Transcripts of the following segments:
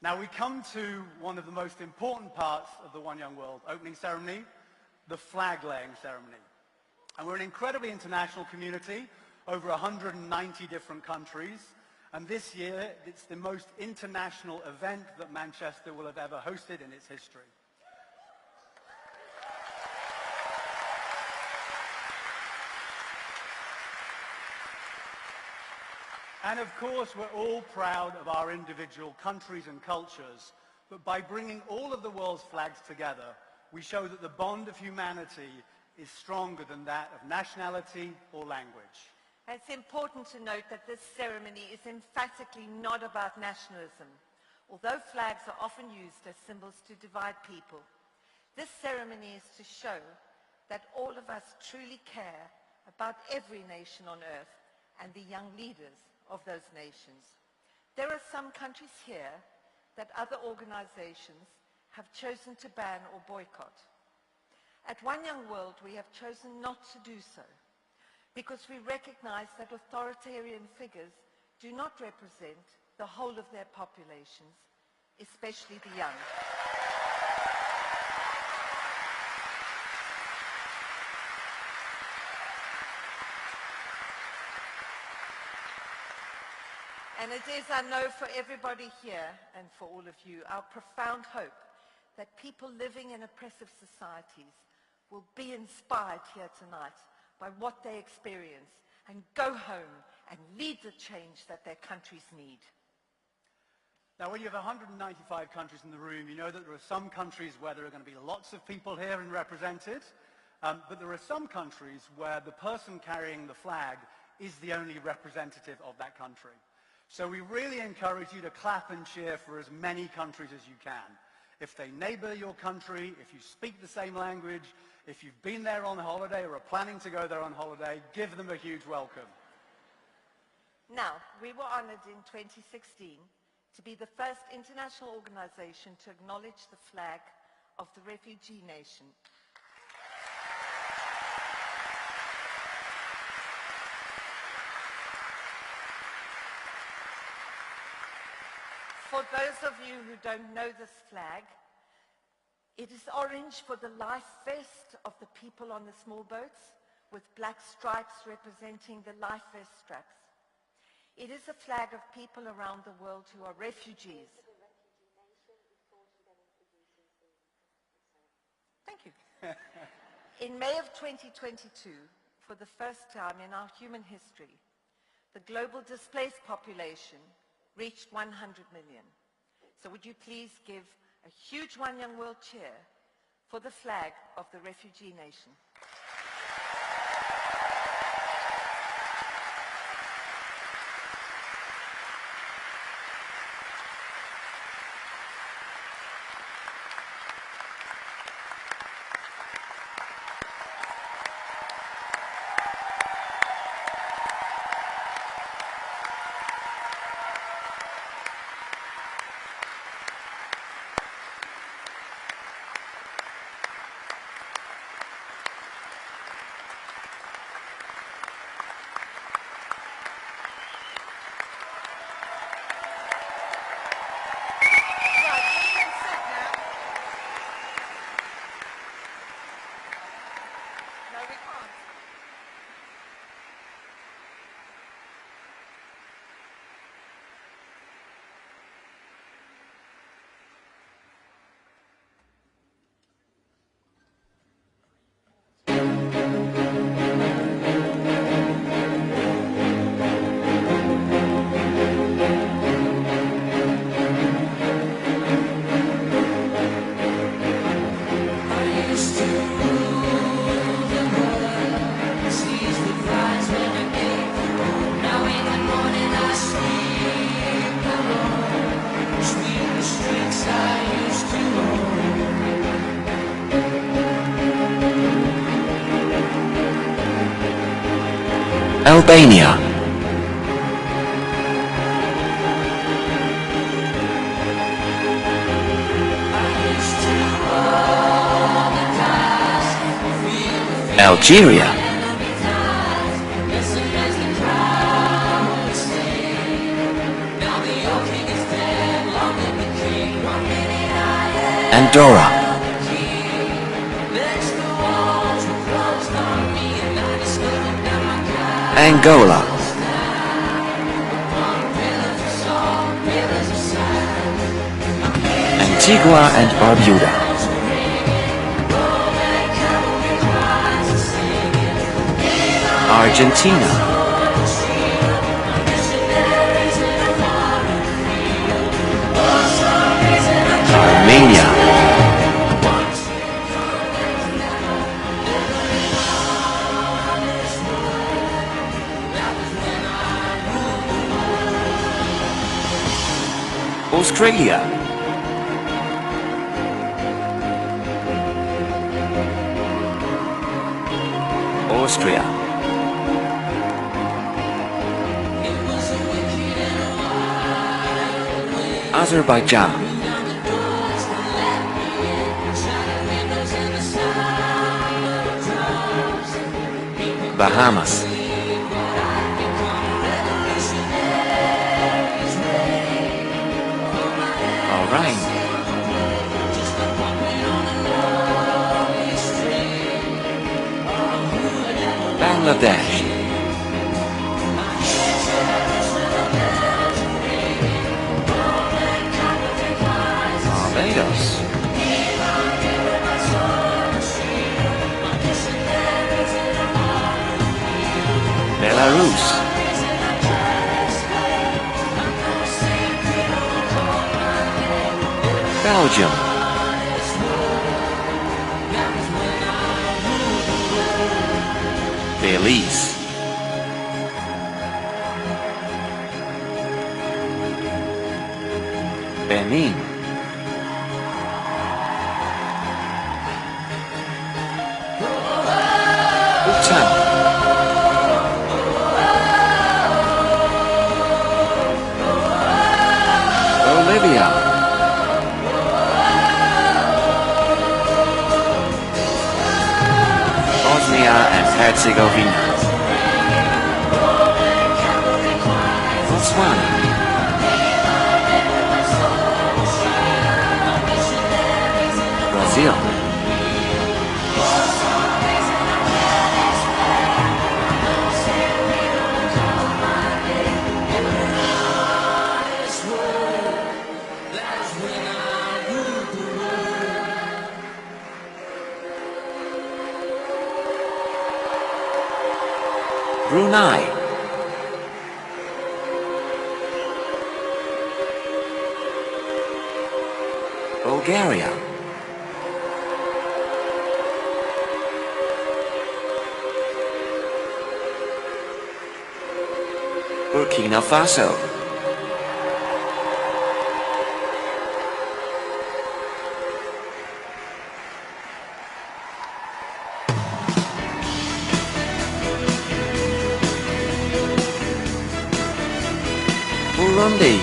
Now we come to one of the most important parts of the One Young World opening ceremony, the flag-laying ceremony. And we're an incredibly international community, over 190 different countries, and this year it's the most international event that Manchester will have ever hosted in its history. And of course, we're all proud of our individual countries and cultures, but by bringing all of the world's flags together, we show that the bond of humanity is stronger than that of nationality or language. It's important to note that this ceremony is emphatically not about nationalism, although flags are often used as symbols to divide people. This ceremony is to show that all of us truly care about every nation on earth and the young leaders of those nations. There are some countries here that other organizations have chosen to ban or boycott. At One Young World, we have chosen not to do so because we recognize that authoritarian figures do not represent the whole of their populations, especially the young. And it is, I know, for everybody here and for all of you, our profound hope that people living in oppressive societies will be inspired here tonight by what they experience and go home and lead the change that their countries need. Now, when you have 195 countries in the room, you know that there are some countries where there are going to be lots of people here and represented, but there are some countries where the person carrying the flag is the only representative of that country. So we really encourage you to clap and cheer for as many countries as you can. If they neighbor your country, if you speak the same language, if you've been there on holiday or are planning to go there on holiday, give them a huge welcome. Now, we were honored in 2016 to be the first international organization to acknowledge the flag of the refugee nation. For those of you who don't know this flag, it is orange for the life vest of the people on the small boats, with black stripes representing the life vest straps. It is a flag of people around the world who are refugees. Thank you. In May of 2022, for the first time in our human history, the global displaced population reached 100 million. So would you please give a huge One Young World cheer for the flag of the refugee nation? Albania. Algeria. Andorra, Angola, Antigua and Barbuda, Argentina, Armenia, Australia, Austria, Azerbaijan, Bahamas, Bahrain, Bangladesh, Barbados, Belarus, Belgium, Belize, Benin, Bhutan, Bolivia, Bosnia and Herzegovina, Botswana, Brazil, Brunei, Bulgaria, Burkina Faso, Burundi,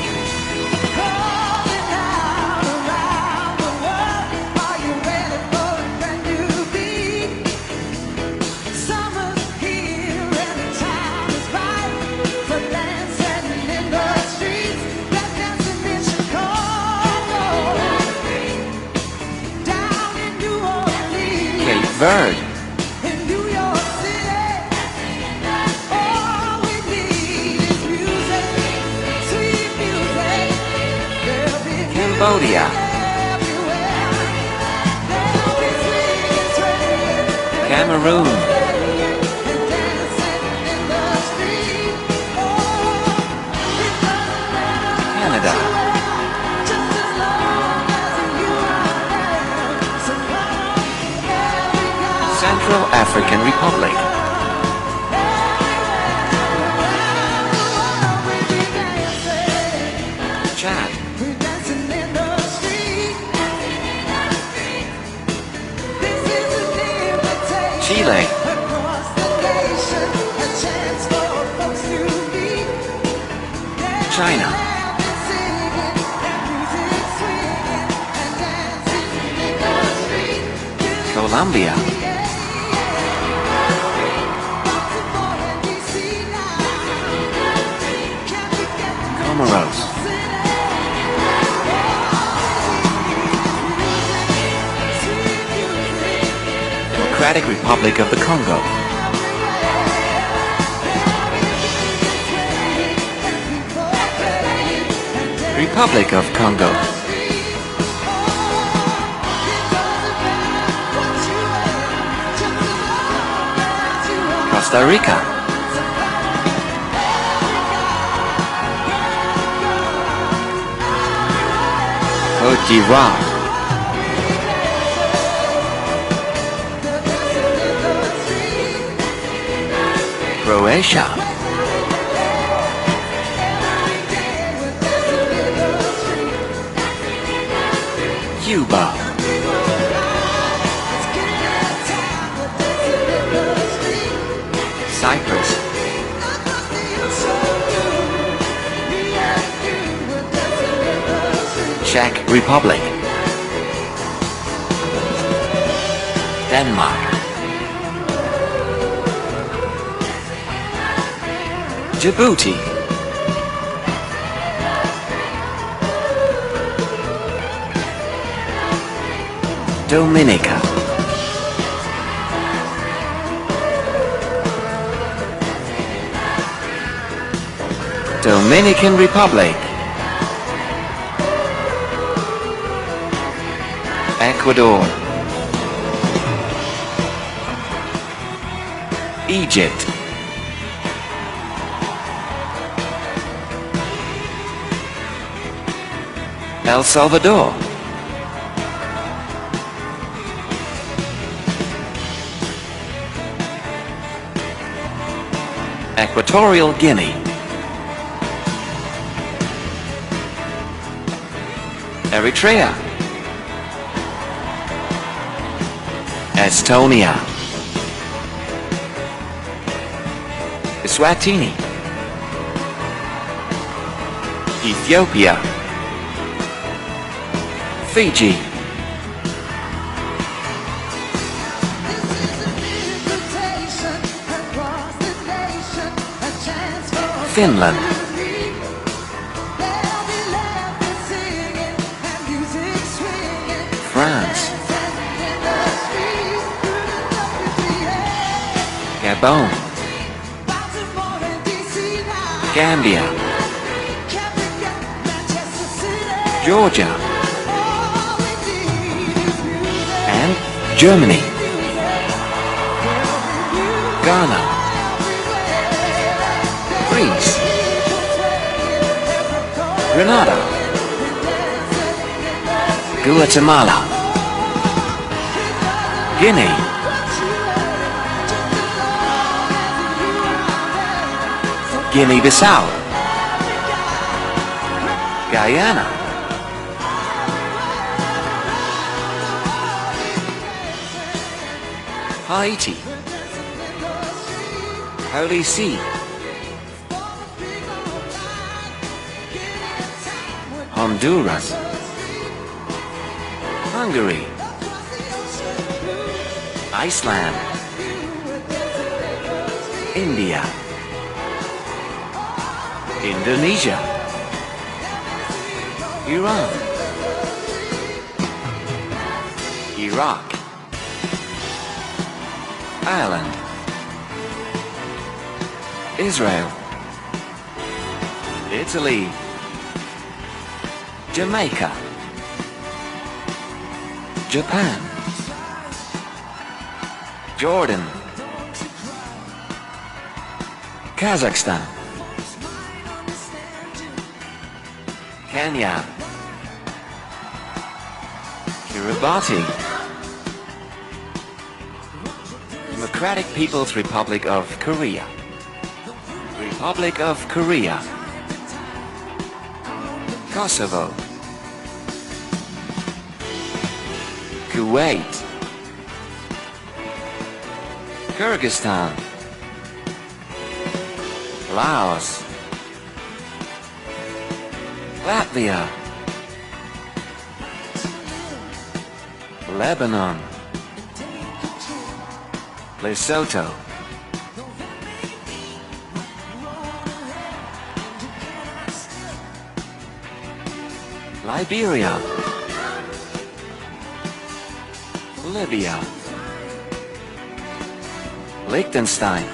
Cape Verde, Cambodia, Cameroon, Canada, Central African Republic, Chad, Chile, China, Colombia, Comoros, Democratic Republic of the Congo. Republic of Congo. Costa Rica. Côte d'Ivoire. Croatia. Cuba. Cyprus. Czech Republic. Denmark. Djibouti. Dominica. Dominican Republic. Ecuador. Egypt. El Salvador. Equatorial Guinea. Eritrea. Estonia. Eswatini. Ethiopia. Fiji. Finland. France. Gabon. Gambia. Georgia. And Germany. Ghana. Greece. Grenada. Guatemala. Guinea. Guinea-Bissau. Guyana. Haiti. Holy See. Honduras. Hungary. Iceland. India. Indonesia. Iran. Iraq. Ireland. Israel. Italy. Jamaica. Japan. Jordan. Kazakhstan. Kenya. Kiribati. Democratic People's Republic of Korea. Republic of Korea. Kosovo. Kuwait. Kyrgyzstan. Laos. Latvia. Lebanon. Lesotho. Liberia. Libya. Liechtenstein,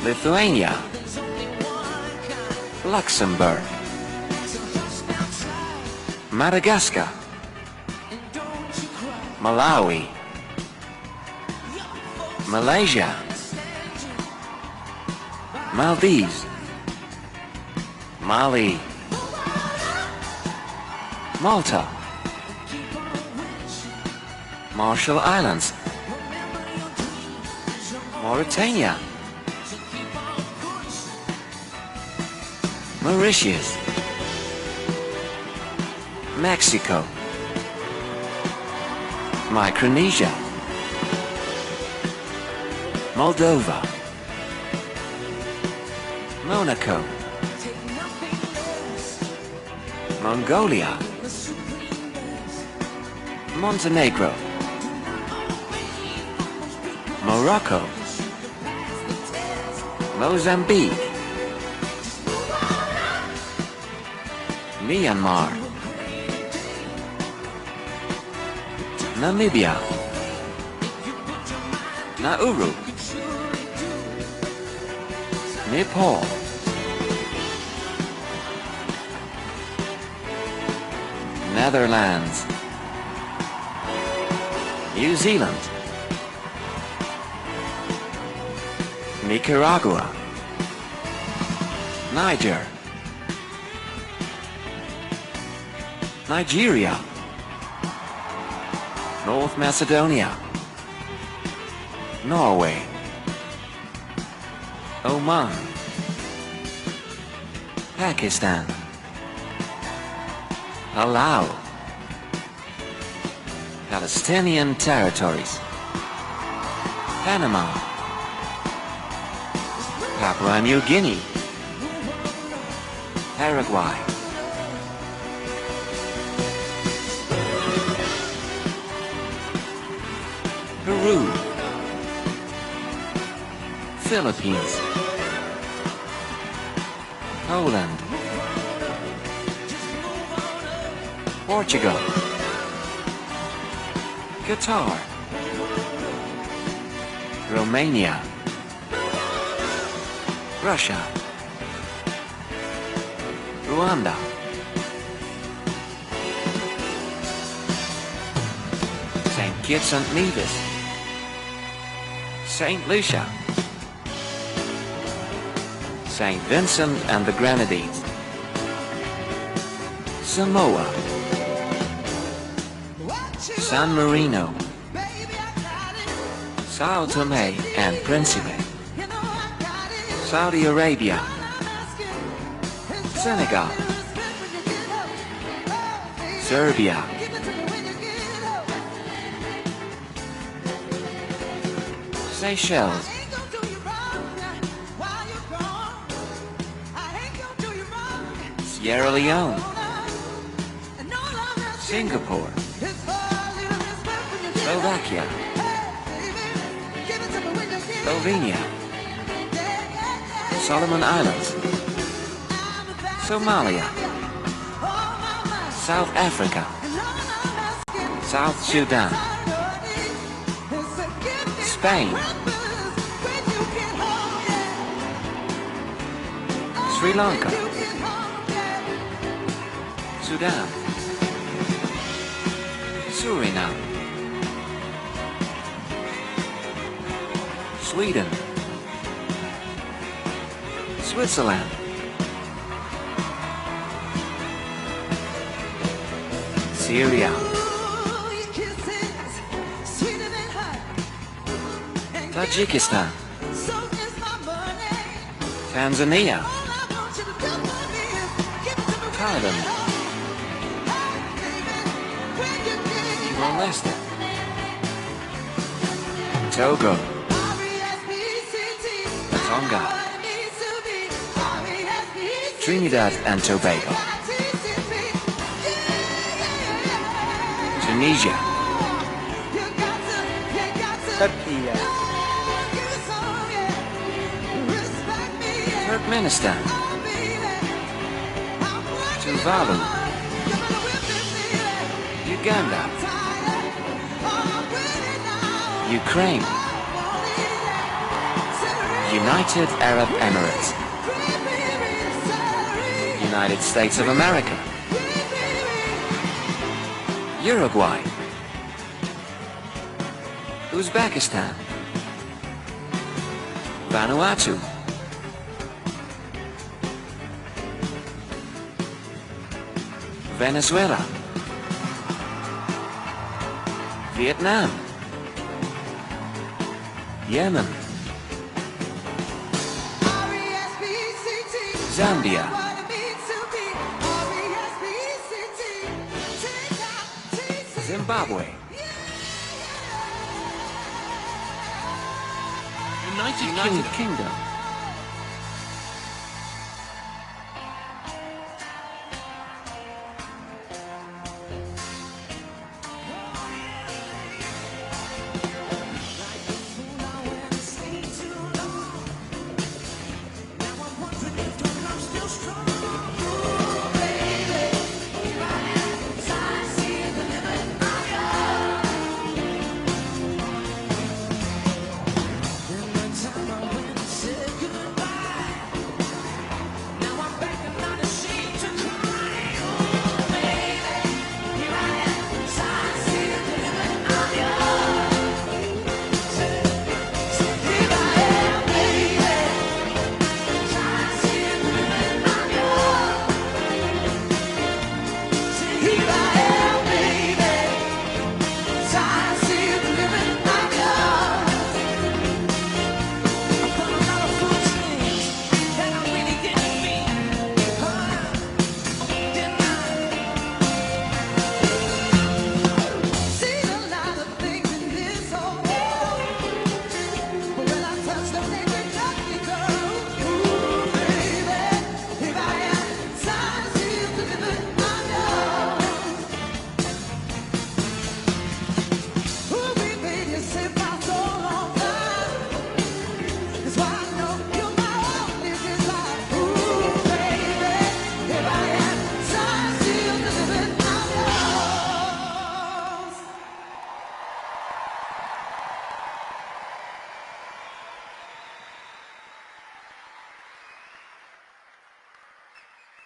Lithuania, Luxembourg, Madagascar, Malawi, Malaysia, Maldives, Mali, Malta, Marshall Islands, Mauritania, Mauritius, Mexico, Micronesia, Moldova, Monaco, Mongolia, Montenegro, Morocco, Mozambique, Myanmar, Namibia, Nauru, Nepal, Netherlands, New Zealand, Nicaragua, Niger, Nigeria, North Macedonia, Norway, Oman, Pakistan, Palau, Palestinian territories, Panama, Papua New Guinea, Paraguay, Peru, Philippines, Poland, Portugal, Qatar, Romania, Russia, Rwanda, St. Kitts and Nevis, St. Lucia, St. Vincent and the Grenadines, Samoa, San Marino, Sao Tome and Principe, Saudi Arabia, Senegal, Serbia, Seychelles, Sierra Leone, Singapore, Slovakia, Slovenia, Solomon Islands, Somalia, South Africa, South Sudan, Spain, Sri Lanka, Sudan, Suriname, Sweden, Switzerland, Syria, Tajikistan, Tanzania, Thailand, Timor-Leste, Togo, Tonga, Trinidad and Tobago, Tunisia, Turkey, Turkmenistan, Tuvalu, Uganda, Ukraine, United Arab Emirates, United States of America, Uruguay, Uzbekistan, Vanuatu, Venezuela, Vietnam, Yemen, Zambia, Zimbabwe, United Kingdom,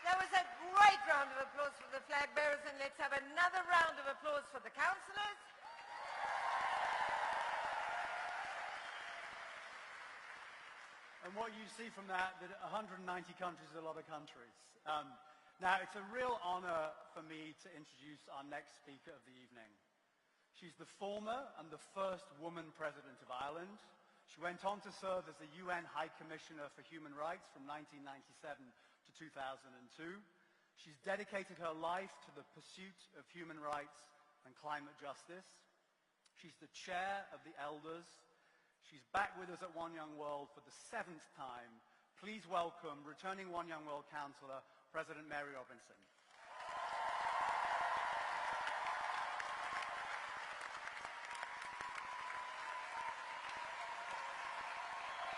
That was a great round of applause for the flag bearers, and let's have another round of applause for the councillors. And what you see from that 190 countries is a lot of countries. Now, it's a real honor for me to introduce our next speaker of the evening. She's the former and the first woman president of Ireland. She went on to serve as the UN High Commissioner for Human Rights from 1997 to 2002. She's dedicated her life to the pursuit of human rights and climate justice. She's the chair of the Elders. She's back with us at One Young World for the 7th time. Please welcome returning One Young World Councillor, President Mary Robinson.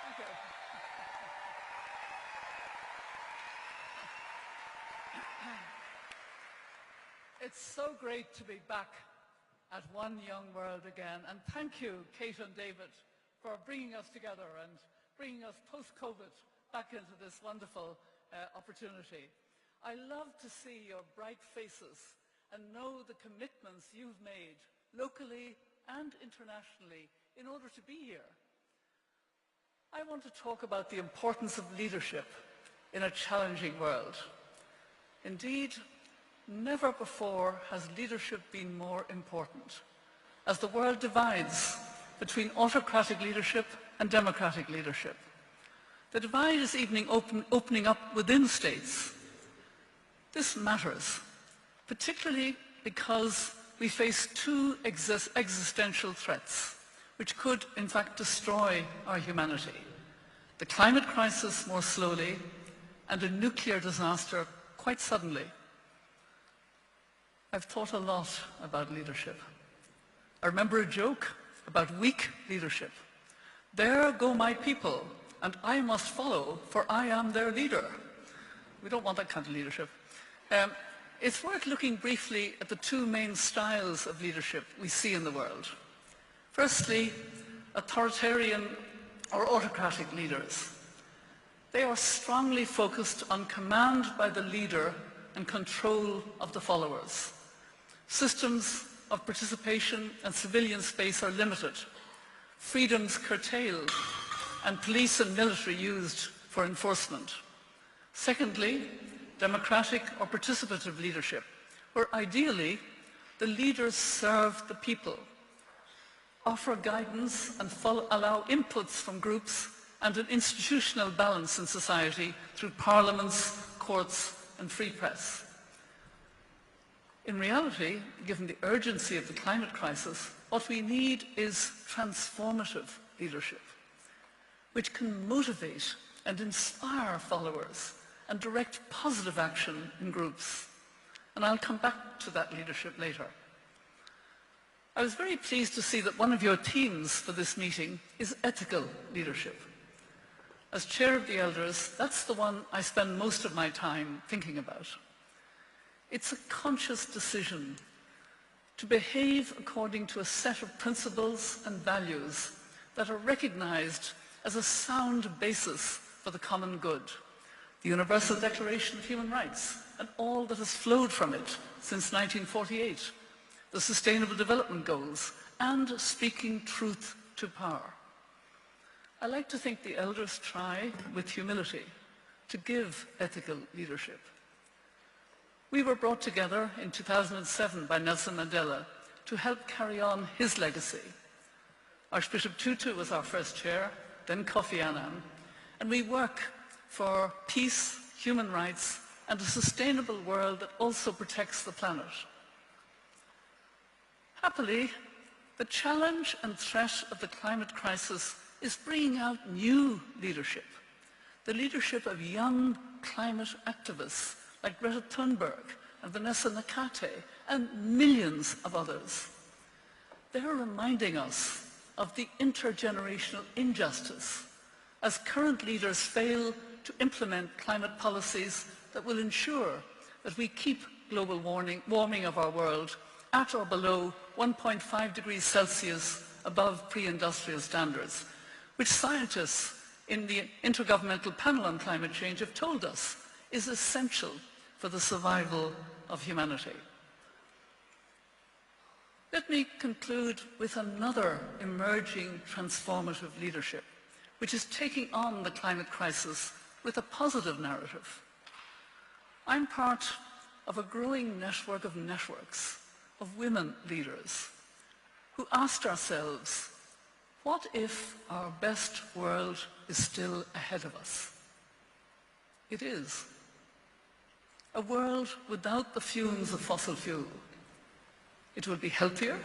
Thank you. It's so great to be back at One Young World again, and thank you, Kate and David, for bringing us together and bringing us post-COVID back into this wonderful opportunity. I love to see your bright faces and know the commitments you've made locally and internationally in order to be here. I want to talk about the importance of leadership in a challenging world. Indeed, never before has leadership been more important, as the world divides between autocratic leadership and democratic leadership. The divide is even opening up within states. This matters, particularly because we face two existential threats, which could, in fact, destroy our humanity. The climate crisis more slowly, and a nuclear disaster quite suddenly. I've thought a lot about leadership. I remember a joke about weak leadership. There go my people, and I must follow, for I am their leader. We don't want that kind of leadership. It's worth looking briefly at the two main styles of leadership we see in the world. Firstly, authoritarian or autocratic leaders. They are strongly focused on command by the leader and control of the followers. Systems of participation and civilian space are limited, freedoms curtailed, and police and military used for enforcement. Secondly, democratic or participative leadership, where ideally the leaders serve the people, offer guidance and allow inputs from groups and an institutional balance in society through parliaments, courts and free press. In reality, given the urgency of the climate crisis, what we need is transformative leadership, which can motivate and inspire followers and direct positive action in groups. And I'll come back to that leadership later. I was very pleased to see that one of your themes for this meeting is ethical leadership. As chair of the elders, that's the one I spend most of my time thinking about. It's a conscious decision to behave according to a set of principles and values that are recognized as a sound basis for the common good. The Universal Declaration of Human Rights and all that has flowed from it since 1948, the Sustainable Development Goals, and speaking truth to power. I like to think the elders try, with humility, to give ethical leadership. We were brought together in 2007 by Nelson Mandela to help carry on his legacy. Archbishop Tutu was our first chair, then Kofi Annan, and we work for peace, human rights, and a sustainable world that also protects the planet. Happily, the challenge and threat of the climate crisis is bringing out new leadership, the leadership of young climate activists like Greta Thunberg and Vanessa Nakate and millions of others. They're reminding us of the intergenerational injustice as current leaders fail to implement climate policies that will ensure that we keep global warming of our world at or below 1.5 degrees Celsius above pre-industrial standards, which scientists in the Intergovernmental Panel on Climate Change have told us is essential for the survival of humanity. Let me conclude with another emerging transformative leadership, which is taking on the climate crisis with a positive narrative. I'm part of a growing network of networks of women leaders who asked ourselves, what if our best world is still ahead of us? It is. A world without the fumes of fossil fuel. It will be healthier,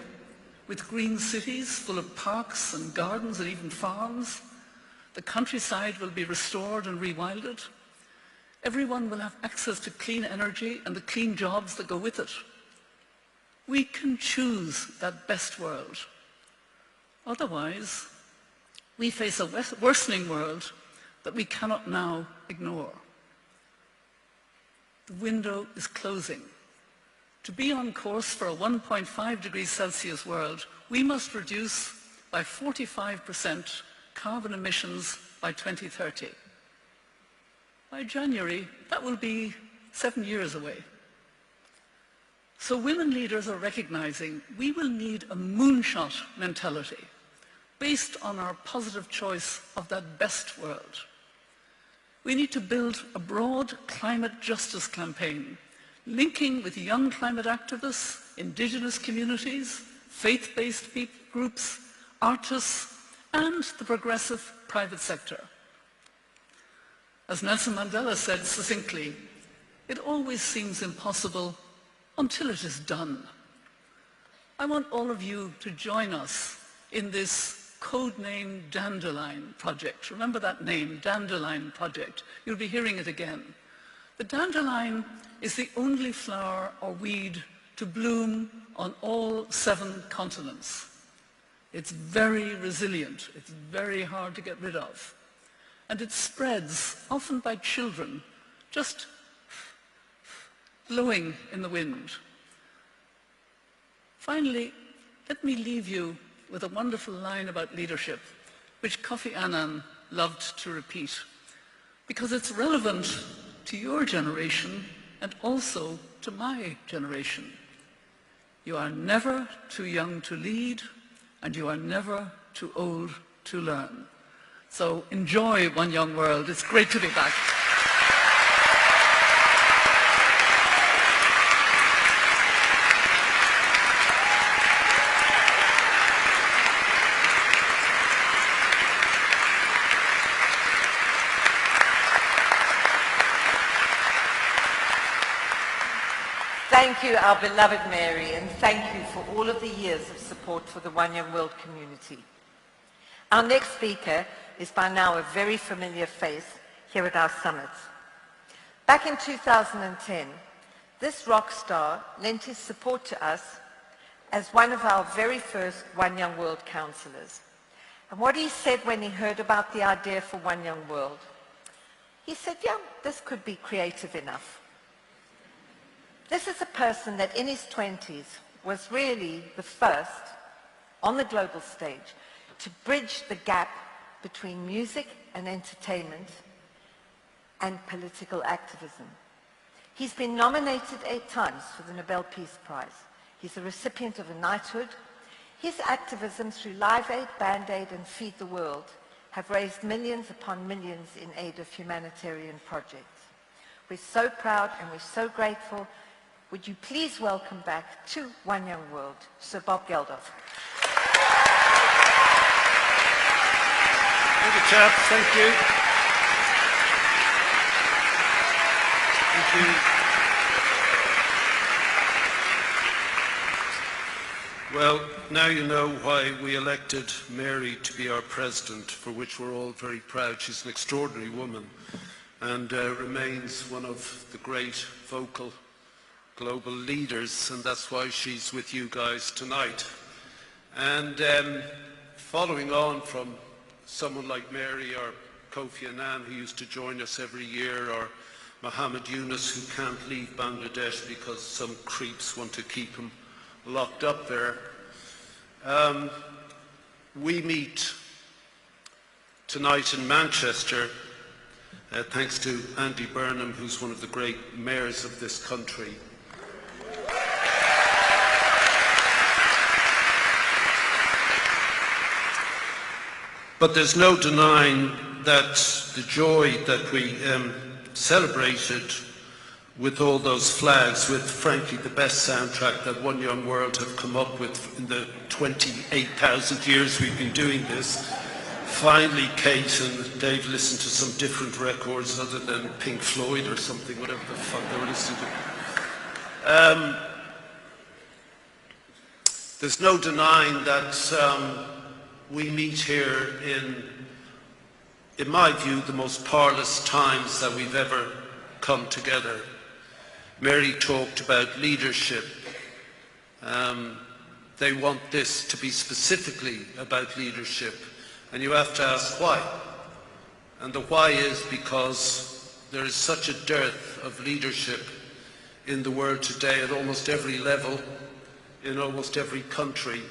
with green cities full of parks and gardens and even farms. The countryside will be restored and rewilded. Everyone will have access to clean energy and the clean jobs that go with it. We can choose that best world. Otherwise, we face a worsening world that we cannot now ignore. The window is closing. To be on course for a 1.5 degrees Celsius world, we must reduce by 45% carbon emissions by 2030. By January, that will be 7 years away. So women leaders are recognizing we will need a moonshot mentality based on our positive choice of that best world. We need to build a broad climate justice campaign, linking with young climate activists, indigenous communities, faith-based groups, artists, and the progressive private sector. As Nelson Mandela said succinctly, it always seems impossible until it is done. I want all of you to join us in this codenamed Dandelion Project. Remember that name, Dandelion Project. You'll be hearing it again. The dandelion is the only flower or weed to bloom on all 7 continents. It's very resilient. It's very hard to get rid of. And it spreads, often by children, just blowing in the wind. Finally, let me leave you with a wonderful line about leadership which Kofi Annan loved to repeat, because it's relevant to your generation and also to my generation. You are never too young to lead, and you are never too old to learn. So enjoy One Young World. It's great to be back. Thank you, our beloved Mary, and thank you for all of the years of support for the One Young World community. Our next speaker is by now a very familiar face here at our summit. Back in 2010, this rock star lent his support to us as one of our very first One Young World councillors. And what he said when he heard about the idea for One Young World, he said, yeah, this could be creative enough. This is a person that in his 20s was really the first on the global stage to bridge the gap between music and entertainment and political activism. He's been nominated 8 times for the Nobel Peace Prize. He's a recipient of a knighthood. His activism through Live Aid, Band Aid and Feed the World have raised millions upon millions in aid of humanitarian projects. We're so proud and we're so grateful. Would you please welcome back to One Young World, Sir Bob Geldof. Thank you, chaps. Thank you. Thank you. Well, now you know why we elected Mary to be our president, for which we're all very proud. She's an extraordinary woman and remains one of the great vocal global leaders, and that's why she's with you guys tonight. And following on from someone like Mary or Kofi Annan, who used to join us every year, or Mohammed Yunus, who can't leave Bangladesh because some creeps want to keep him locked up there. We meet tonight in Manchester thanks to Andy Burnham, who's one of the great mayors of this country. But there's no denying that the joy that we celebrated with all those flags, with frankly the best soundtrack that One Young World have come up with in the 28,000 years we've been doing this. Finally, Kate and Dave listened to some different records other than Pink Floyd or something, whatever the fuck they were listening to. There's no denying that we meet here in my view, the most parlous times that we've ever come together. Mary talked about leadership. They want this to be specifically about leadership, and you have to ask why. And the why is because there is such a dearth of leadership in the world today at almost every level, in almost every country,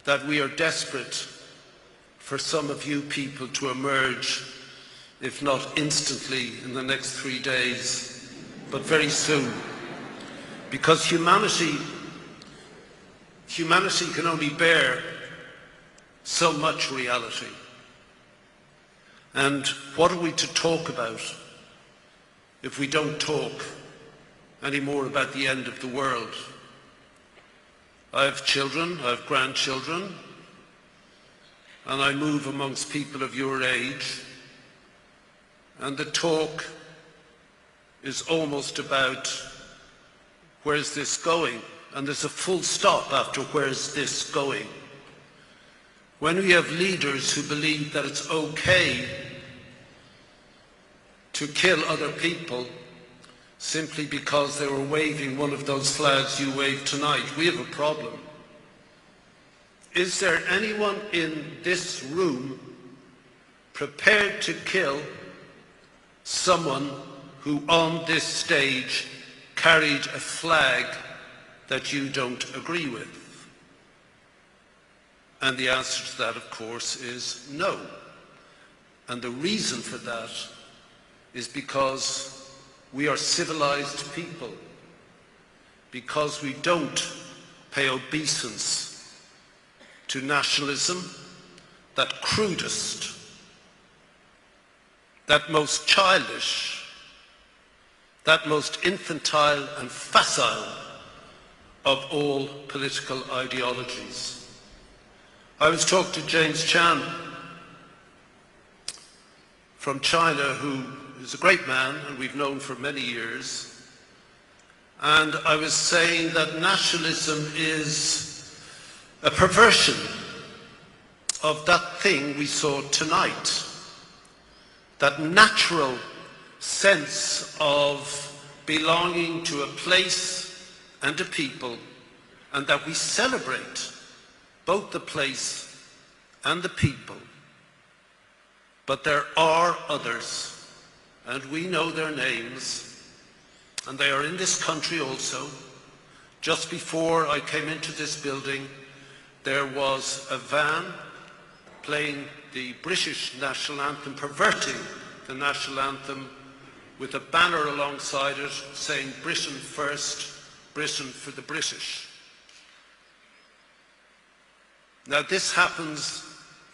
that we are desperate for some of you people to emerge, if not instantly in the next 3 days, but very soon. Because humanity can only bear so much reality. And what are we to talk about if we don't talk anymore about the end of the world? I have children, I have grandchildren, and I move amongst people of your age, and the talk is almost about where's this going, and there's a full stop after where's this going. When we have leaders who believe that it's okay to kill other people simply because they were waving one of those flags you waved tonight, we have a problem. Is there anyone in this room prepared to kill someone who on this stage carried a flag that you don't agree with? And the answer to that, of course, is no. And the reason for that is because we are civilized people, because we don't pay obeisance to nationalism, that crudest, that most childish, that most infantile and facile of all political ideologies. I was talking to James Chan from China, who is a great man and we've known for many years, and I was saying that nationalism is a perversion of that thing we saw tonight, that natural sense of belonging to a place and a people, and that we celebrate both the place and the people. But there are others, and we know their names, and they are in this country also. Just before I came into this building, there was a van playing the British national anthem, perverting the national anthem, with a banner alongside it saying "Britain first, Britain for the British." Now this happens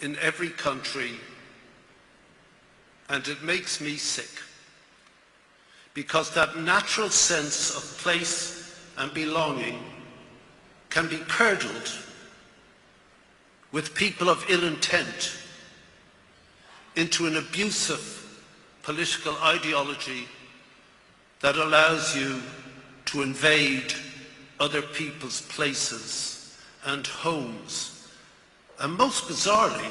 in every country, and it makes me sick, because that natural sense of place and belonging can be curdled with people of ill intent into an abusive political ideology that allows you to invade other people's places and homes, and most bizarrely,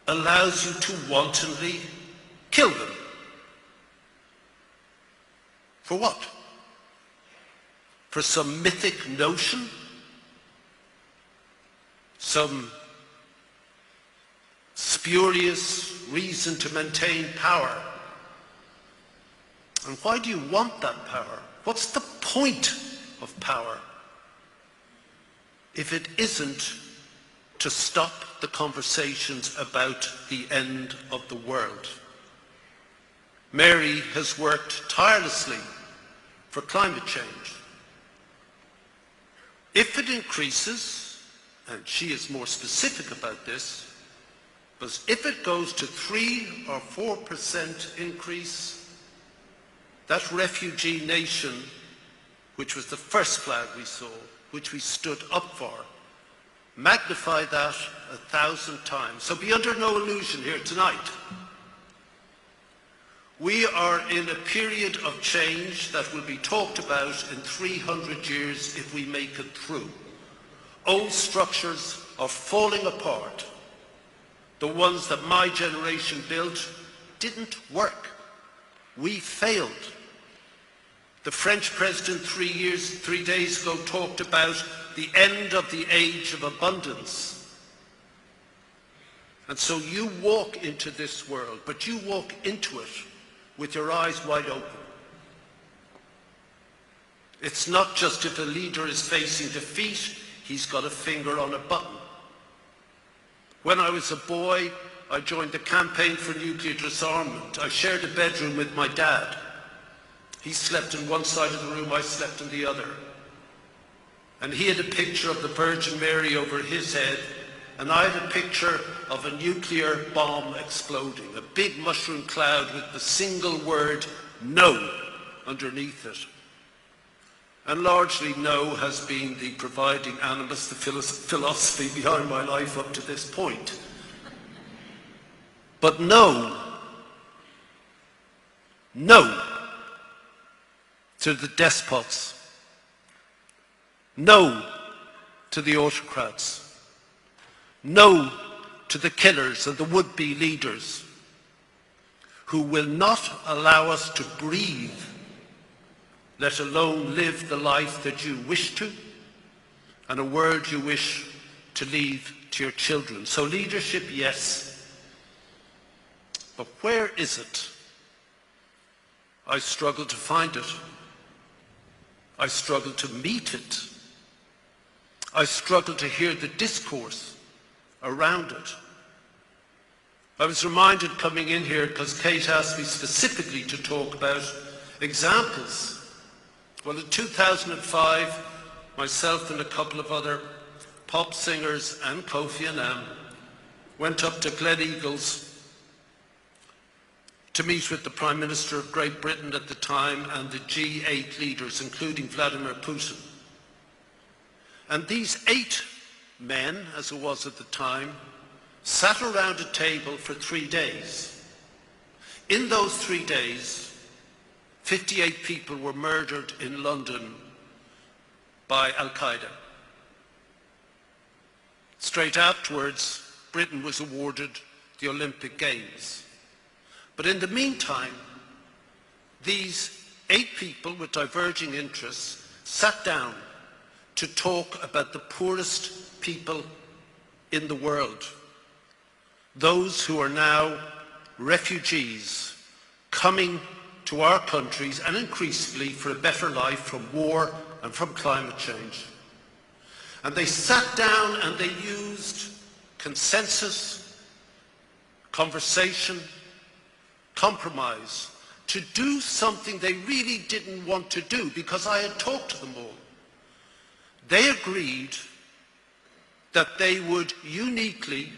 allows you to wantonly kill them. For what? For some mythic notion? Some spurious reason to maintain power? And why do you want that power? What's the point of power if it isn't to stop the conversations about the end of the world? Mary has worked tirelessly for climate change. If it increases, and she is more specific about this, but if it goes to 3 or 4% increase, that refugee nation, which was the first flag we saw, which we stood up for, magnify that 1,000 times. So be under no illusion here tonight. We are in a period of change that will be talked about in 300 years if we make it through. Old structures are falling apart. The ones that my generation built didn't work. We failed. The French president 3 days ago talked about the end of the age of abundance. And so you walk into this world, but you walk into it with your eyes wide open. It's not just if a leader is facing defeat, he's got a finger on a button. When I was a boy, I joined the campaign for nuclear disarmament. I shared a bedroom with my dad. He slept in one side of the room, I slept in the other. And he had a picture of the Virgin Mary over his head, and I had a picture of a nuclear bomb exploding, a big mushroom cloud with the single word "no" underneath it. And largely no has been the providing animus, the philosophy behind my life up to this point. But no to the despots, no to the autocrats, no to the killers and the would-be leaders who will not allow us to breathe, let alone live the life that you wish to, and a world you wish to leave to your children. So leadership, yes, but where is it? I struggle to find it. I struggle to meet it. I struggle to hear the discourse around it. I was reminded coming in here, because Kate asked me specifically to talk about examples. Well, in 2005, myself and a couple of other pop singers and Kofi Annan went up to Gleneagles to meet with the Prime Minister of Great Britain at the time and the G8 leaders, including Vladimir Putin. And these 8 men, as it was at the time, sat around a table for 3 days. In those 3 days, 58 people were murdered in London by Al-Qaeda. Straight afterwards, Britain was awarded the Olympic Games. But in the meantime, these 8 people with diverging interests sat down to talk about the poorest people in the world. Those who are now refugees coming to our countries, and increasingly for a better life from war and from climate change. And they sat down and they used consensus, conversation, compromise to do something they really didn't want to do, because I had talked to them all. They agreed that they would uniquely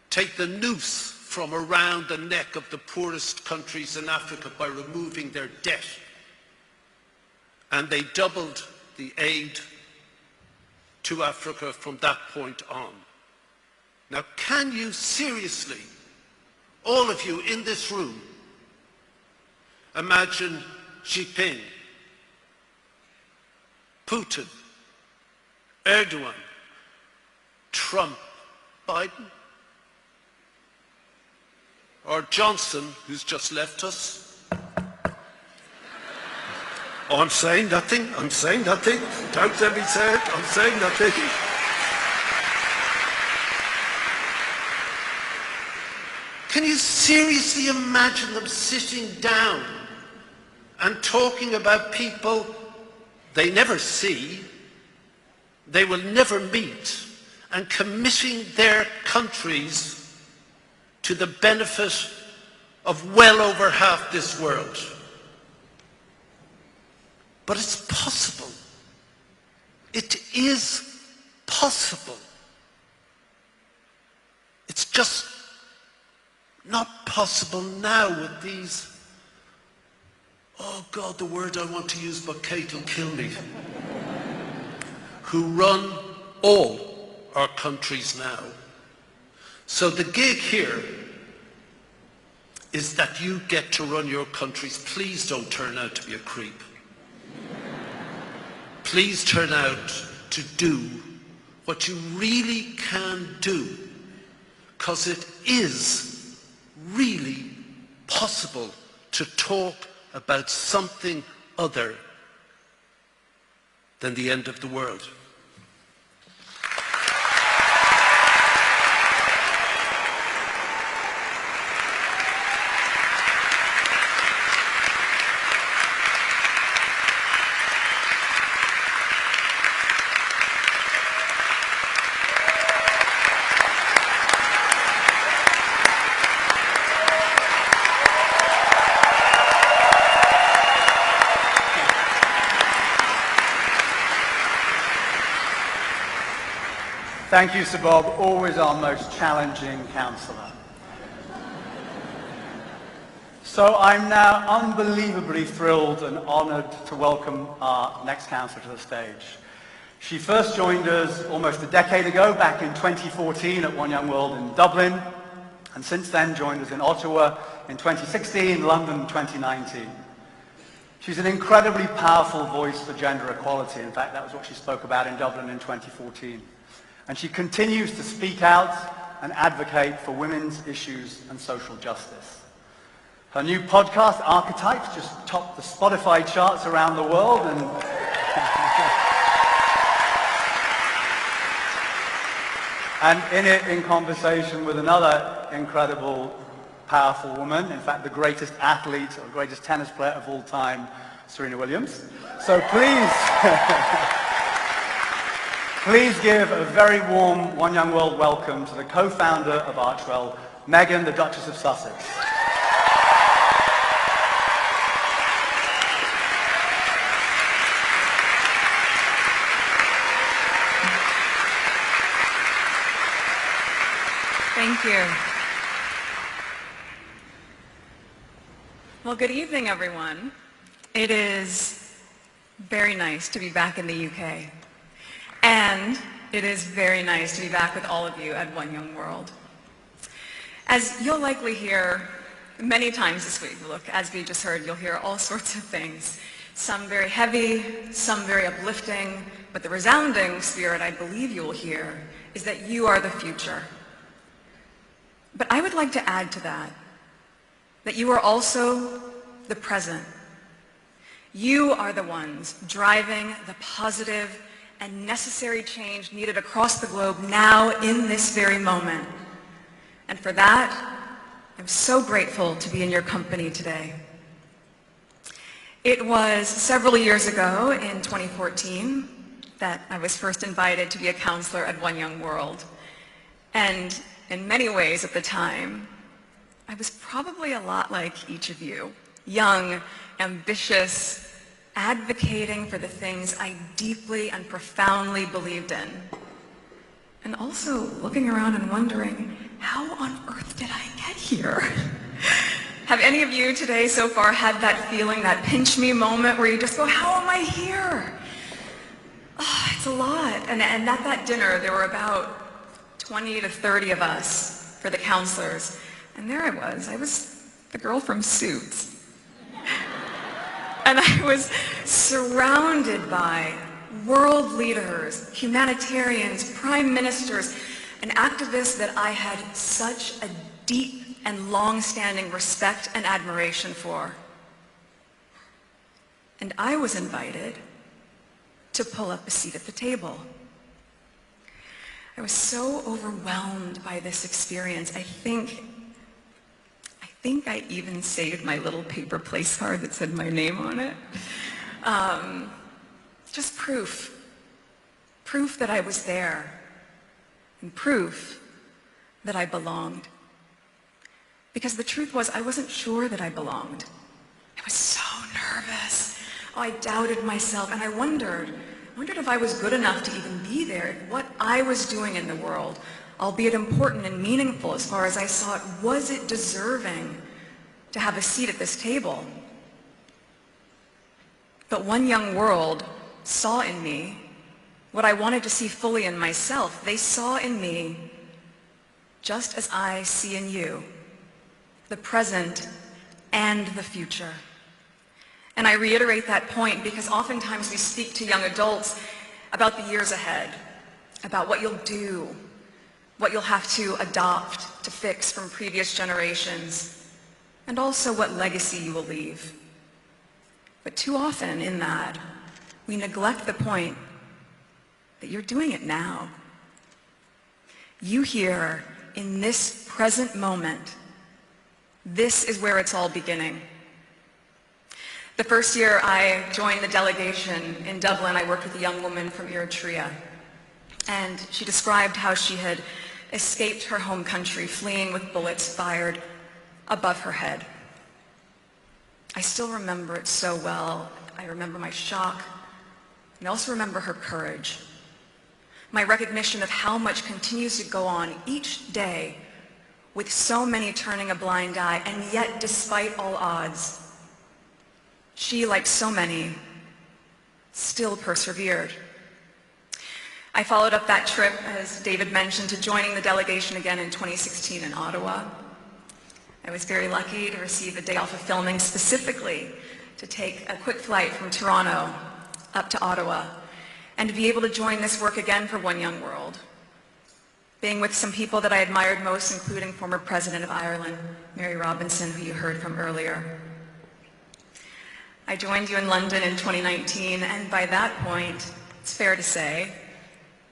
take the noose from around the neck of the poorest countries in Africa by removing their debt. And they doubled the aid to Africa from that point on. Now, can you seriously, all of you in this room, imagine Xi Jinping, Putin, Erdogan, Trump, Biden, or Johnson, who's just left us? Oh, I'm saying nothing. Don't let me say it. I'm saying nothing. Can you seriously imagine them sitting down and talking about people they never see, they will never meet, and committing their countries to the benefit of well over half this world? But it's possible. It is possible. It's just not possible now with these, oh God, the word I want to use, but Kate will kill me, who run all our countries now. So the gig here is that you get to run your countries. Please don't turn out to be a creep. Please turn out to do what you really can do, because it is really possible to talk about something other than the end of the world. Thank you, Sir Bob, always our most challenging councillor. So I'm now unbelievably thrilled and honoured to welcome our next councillor to the stage. She first joined us almost a decade ago, back in 2014 at One Young World in Dublin, and since then joined us in Ottawa in 2016, London in 2019. She's an incredibly powerful voice for gender equality. In fact, that was what she spoke about in Dublin in 2014. And she continues to speak out and advocate for women's issues and social justice. Her new podcast, Archetypes, just topped the Spotify charts around the world, and in it, in conversation with another incredible, powerful woman, in fact the greatest athlete or greatest tennis player of all time, Serena Williams. So please Please give a very warm One Young World welcome to the co-founder of Archwell, Meghan, the Duchess of Sussex. Thank you. Well, good evening, everyone. It is very nice to be back in the UK. And it is very nice to be back with all of you at One Young World. As you'll likely hear many times this week, look, as we just heard, you'll hear all sorts of things. Some very heavy, some very uplifting, but the resounding spirit I believe you will hear is that you are the future. But I would like to add to that you are also the present. You are the ones driving the positive and necessary change needed across the globe now in this very moment. And for that, I'm so grateful to be in your company today. It was several years ago in 2014 that I was first invited to be a counselor at One Young World. And in many ways at the time, I was probably a lot like each of you, young, ambitious, advocating for the things I deeply and profoundly believed in. And also looking around and wondering, how on earth did I get here? Have any of you today so far had that feeling, that pinch me moment where you just go, how am I here? Oh, it's a lot. And at that dinner, there were about 20 to 30 of us for the counselors. And there I was the girl from Suits. And I was surrounded by world leaders, humanitarians, prime ministers, and activists that I had such a deep and long-standing respect and admiration for. And I was invited to pull up a seat at the table. I was so overwhelmed by this experience. I think I even saved my little paper place card that said my name on it. Just proof that I was there, and proof that I belonged. Because the truth was, I wasn't sure that I belonged. I was so nervous. Oh, I doubted myself, and I wondered if I was good enough to even be there, if what I was doing in the world, albeit important and meaningful as far as I saw it, was it deserving to have a seat at this table? But One Young World saw in me what I wanted to see fully in myself. They saw in me, just as I see in you, the present and the future. And I reiterate that point because oftentimes we speak to young adults about the years ahead, about what you'll do, what you'll have to adopt to fix from previous generations, and also what legacy you will leave. But too often in that, we neglect the point that you're doing it now. You here, in this present moment, this is where it's all beginning. The first year I joined the delegation in Dublin, I worked with a young woman from Eritrea. And she described how she had escaped her home country, fleeing with bullets fired above her head. I still remember it so well. I remember my shock, and I also remember her courage. My recognition of how much continues to go on each day with so many turning a blind eye, and yet despite all odds, she, like so many, still persevered. I followed up that trip, as David mentioned, to joining the delegation again in 2016 in Ottawa. I was very lucky to receive a day off of filming specifically to take a quick flight from Toronto up to Ottawa and to be able to join this work again for One Young World, being with some people that I admired most, including former President of Ireland, Mary Robinson, who you heard from earlier. I joined you in London in 2019, and by that point, it's fair to say,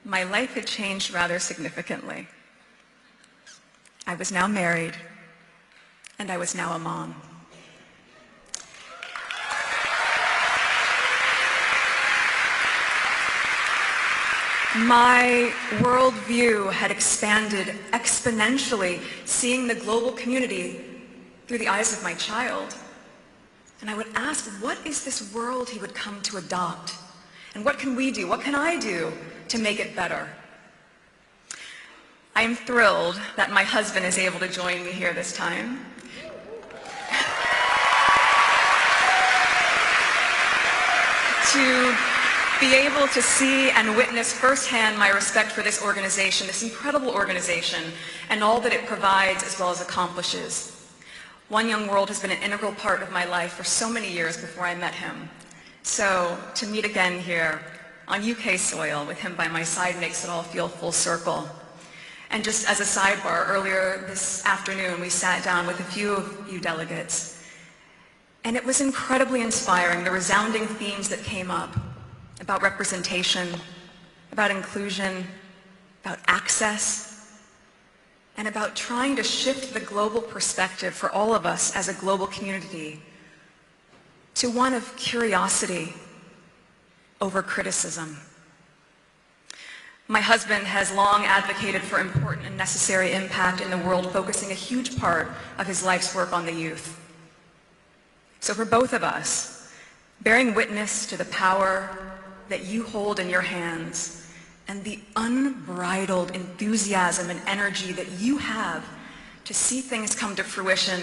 my life had changed rather significantly. I was now married, and I was now a mom. My worldview had expanded exponentially, seeing the global community through the eyes of my child. And I would ask, what is this world he would come to adopt? And what can we do? What can I do to make it better? I am thrilled that my husband is able to join me here this time. To be able to see and witness firsthand my respect for this organization, this incredible organization, and all that it provides as well as accomplishes. One Young World has been an integral part of my life for so many years before I met him. So to meet again here on UK soil with him by my side makes it all feel full circle. And just as a sidebar, earlier this afternoon we sat down with a few of you delegates, and it was incredibly inspiring, the resounding themes that came up about representation, about inclusion, about access, and about trying to shift the global perspective for all of us as a global community to one of curiosity over criticism. My husband has long advocated for important and necessary impact in the world, focusing a huge part of his life's work on the youth. So for both of us, bearing witness to the power that you hold in your hands and the unbridled enthusiasm and energy that you have to see things come to fruition,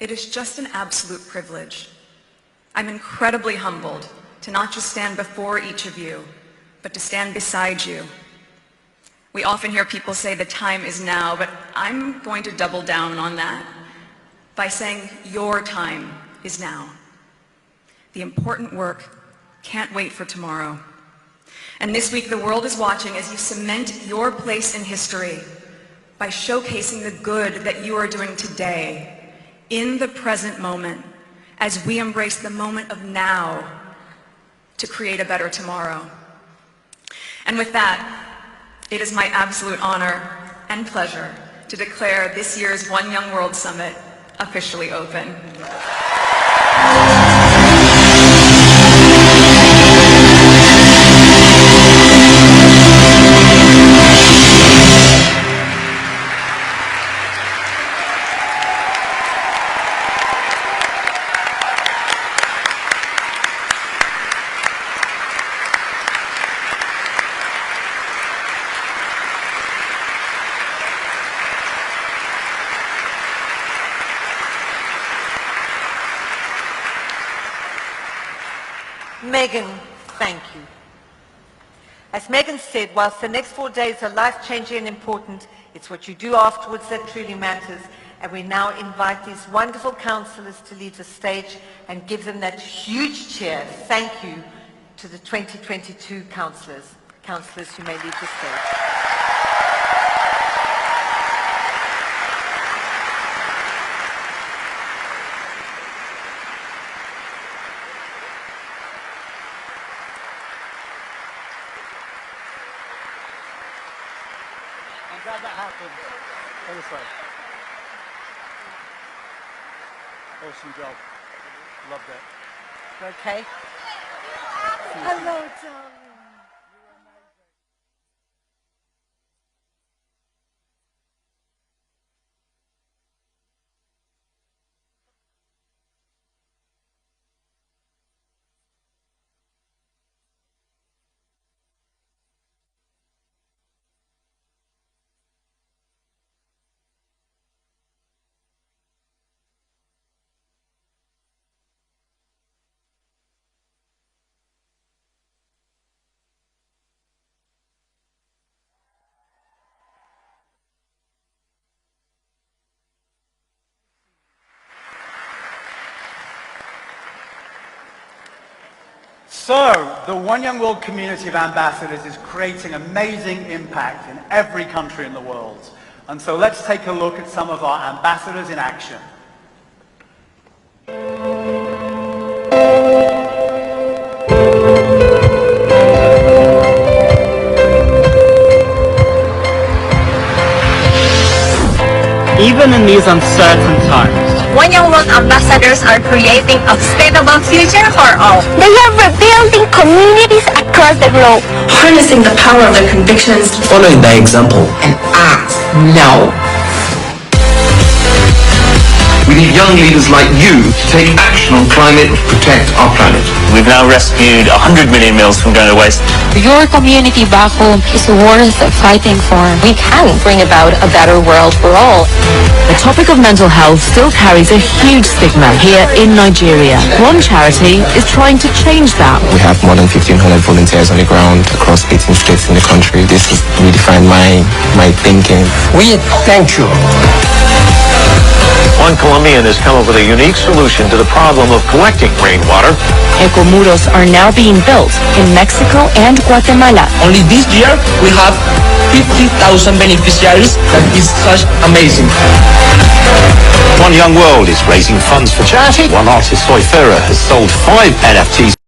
it is just an absolute privilege. I'm incredibly humbled to not just stand before each of you, but to stand beside you. We often hear people say the time is now, but I'm going to double down on that by saying your time is now. The important work can't wait for tomorrow. And this week the world is watching as you cement your place in history by showcasing the good that you are doing today, in the present moment, as we embrace the moment of now to create a better tomorrow. And with that, it is my absolute honor and pleasure to declare this year's One Young World Summit officially open. Meghan, thank you. As Meghan said, whilst the next 4 days are life-changing and important, it's what you do afterwards that truly matters. And we now invite these wonderful councillors to leave the stage and give them that huge cheer. Thank you to the 2022 councillors who may leave the stage. Glad that happened. Other side. Awesome job. Loved it. Okay. Hello, darling. So, the One Young World community of ambassadors is creating amazing impact in every country in the world. And so let's take a look at some of our ambassadors in action. Even in these uncertain times, One Young World ambassadors are creating a sustainable future for all. They are rebuilding communities across the globe, harnessing the power of their convictions. Following their example and act now. We need young leaders like you to take action on climate to protect our planet. We've now rescued 100 million meals from going to waste. Your community back home is worth fighting for. We can bring about a better world for all. The topic of mental health still carries a huge stigma here in Nigeria. One charity is trying to change that. We have more than 1,500 volunteers on the ground across 18 states in the country. This has redefined my thinking. We thank you. One Colombian has come up with a unique solution to the problem of collecting rainwater. Ecomuros are now being built in Mexico and Guatemala. Only this year we have 50,000 beneficiaries. That is such amazing. One Young World is raising funds for charity. One artist, Soy Ferrer, has sold 5 NFTs.